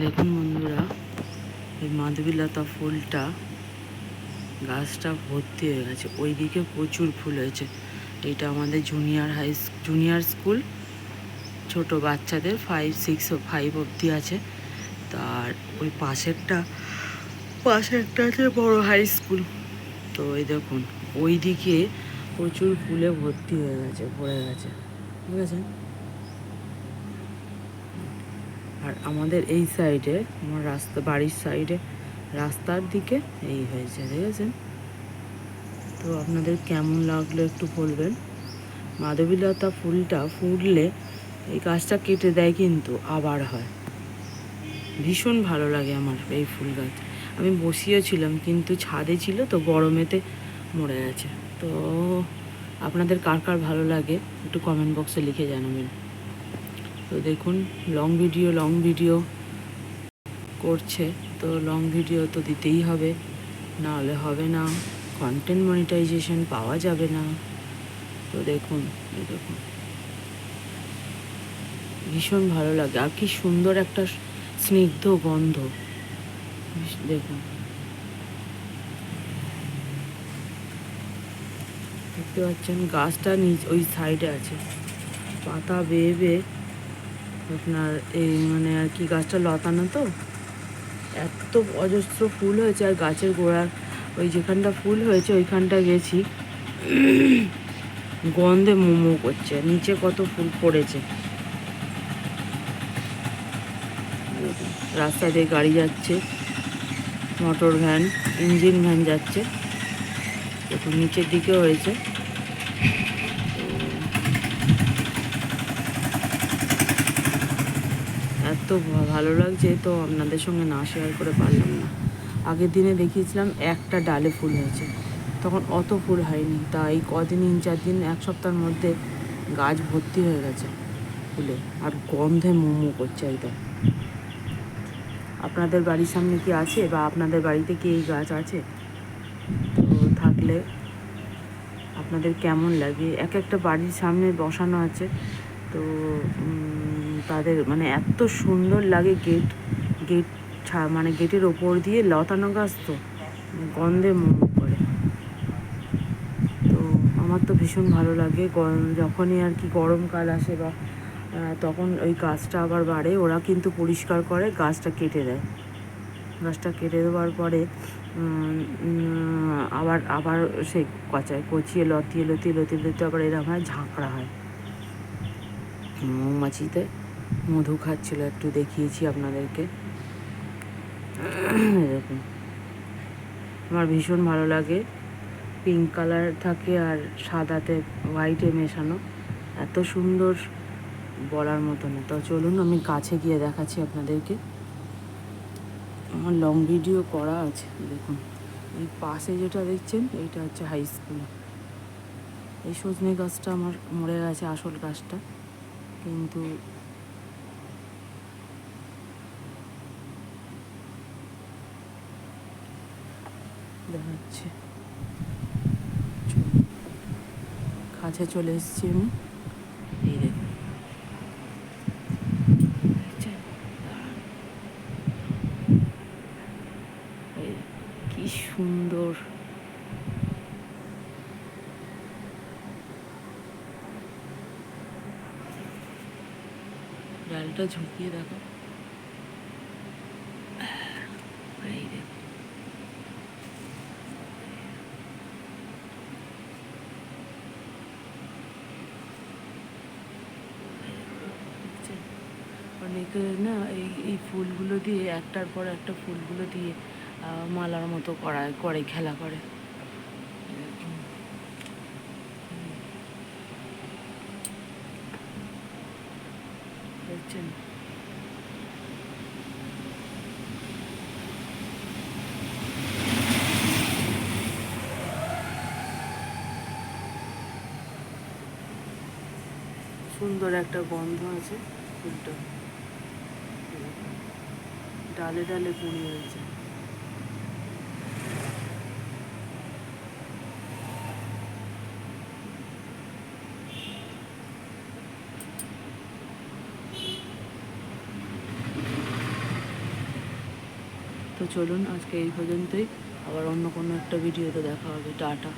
দেখুন বন্ধুরা, এই মাধবীলতা ফুলটা গাছটা ভর্তি হয়ে গেছে। ওইদিকে প্রচুর ফুল হয়েছে। এটা আমাদের জুনিয়র স্কুল, ছোট বাচ্চাদের 5 অবধি আছে। তার ওই পাশেরটা আছে বড় হাই স্কুল। তো এই দেখুন ওইদিকে প্রচুর ফুলে ভর্তি হয়ে গেছে, ভরে গেছে, ঠিক আছে। আর আমাদের এই সাইডে, আমার বাড়ির সাইডে রাস্তার দিকে এই হয়েছে, দেখেছেন তো। আপনাদের কেমন লাগলো একটু বলবেন। মাধবীলতা ফুলটা ফুটলে এই গাছটা কেটে দেয় কিন্তু আবার হয়। ভীষণ ভালো লাগে আমার এই ফুল গাছ। আমি বসিয়েছিলাম কিন্তু ছাদে ছিল তো, গরমেতে মরে গেছে। তো আপনাদের কার কার ভালো লাগে একটু কমেন্ট বক্সে লিখে জানাবেন। তো দেখুন লং ভিডিও করছে, তো লং ভিডিও তো দিতেই হবে, না হলে হবে না, কন্টেন্ট মনিটাইজেশন পাওয়া যাবে না। তো দেখুন ভীষণ ভালো লাগে। আর কি সুন্দর একটা স্নিগ্ধ গন্ধ, দেখুন দেখতে পাচ্ছেন। গাছটা ওই সাইডে আছে, পাতা বেয়ে আপনার এই মানে আর কি গাছটা লতানো তো, এত অজস্র ফুল হয়েছে। আর গাছের গোড়ার ওই যেখানটা ফুল হয়েছে ওইখানটা গেছি, গন্ধে মোমো করছে। নিচে কত ফুল পড়েছে। রাস্তা দিয়ে গাড়ি যাচ্ছে, মোটর ভ্যান, ইঞ্জিন ভ্যান যাচ্ছে। দেখুন নিচের দিকেও হয়েছে। এত ভালো লাগছে তো আপনাদের সঙ্গে না শেয়ার করে পারলাম না। আগের দিনে দেখিয়েছিলাম একটা ডালে ফুল হয়েছে, তখন অত ফুল হয়নি। তাই কদিন 3-4 দিন, এক সপ্তাহের মধ্যে গাছ ভর্তি হয়ে গেছে ফুলে। আর গন্ধে মোমো করছে একদম। আপনাদের বাড়ির সামনে কি আছে, বা আপনাদের বাড়িতে কি এই গাছ আছে? তো থাকলে আপনাদের কেমন লাগে? এক একটা বাড়ির সামনে বসানো আছে, তো তাদের মানে এত সুন্দর লাগে। গেট মানে গেটের ওপর দিয়ে লতানো গাছ, তো গন্ধে মোমো করে। তো আমার তো ভীষণ ভালো লাগে। যখনই আর কি গরমকাল আসে বা তখন ওই গাছটা আবার বাড়ে। ওরা কিন্তু পরিষ্কার করে, গাছটা কেটে দেয়। গাছটা কেটে দেওয়ার পরে আবার সেই কচিয়ে লতিয়ে আবার এরকম হয়, ঝাঁকড়া হয়। মৌমাছিতে মধু খাচ্ছিল, একটু দেখিয়েছি আপনাদেরকে। এরকম আমার ভীষণ ভালো লাগে। পিঙ্ক কালার থাকে আর সাদাতে হোয়াইটে মেশানো, এত সুন্দর বলার মতো না। তো চলুন আমি কাছে গিয়ে দেখাচ্ছি আপনাদেরকে। আমার লং ভিডিও করা আছে। দেখুন এই পাশে যেটা দেখছেন, এইটা হচ্ছে হাই স্কুল। এই সজনে গাছটা আমার মরে গেছে, আসল গাছটা, কিন্তু দেখাচ্ছে। কাছে চলে এসেছি আমি। এই দেখুন কি সুন্দর। ডালটা ঝুঁকিয়ে দেখো, এই দেখো অনেকে না এই ফুলগুলো দিয়ে একটার পর একটা ফুলগুলো দিয়ে মালার মতো করে খেলা করে। দেখছেন সুন্দর একটা গন্ধ আছে ফুলটা, ডালে ডালে কুঁড়ি হয়েছে। চলুন আজকে এই পর্যন্তই, আবার অন্য কোনো একটা ভিডিওতে দেখা হবে। টাটা।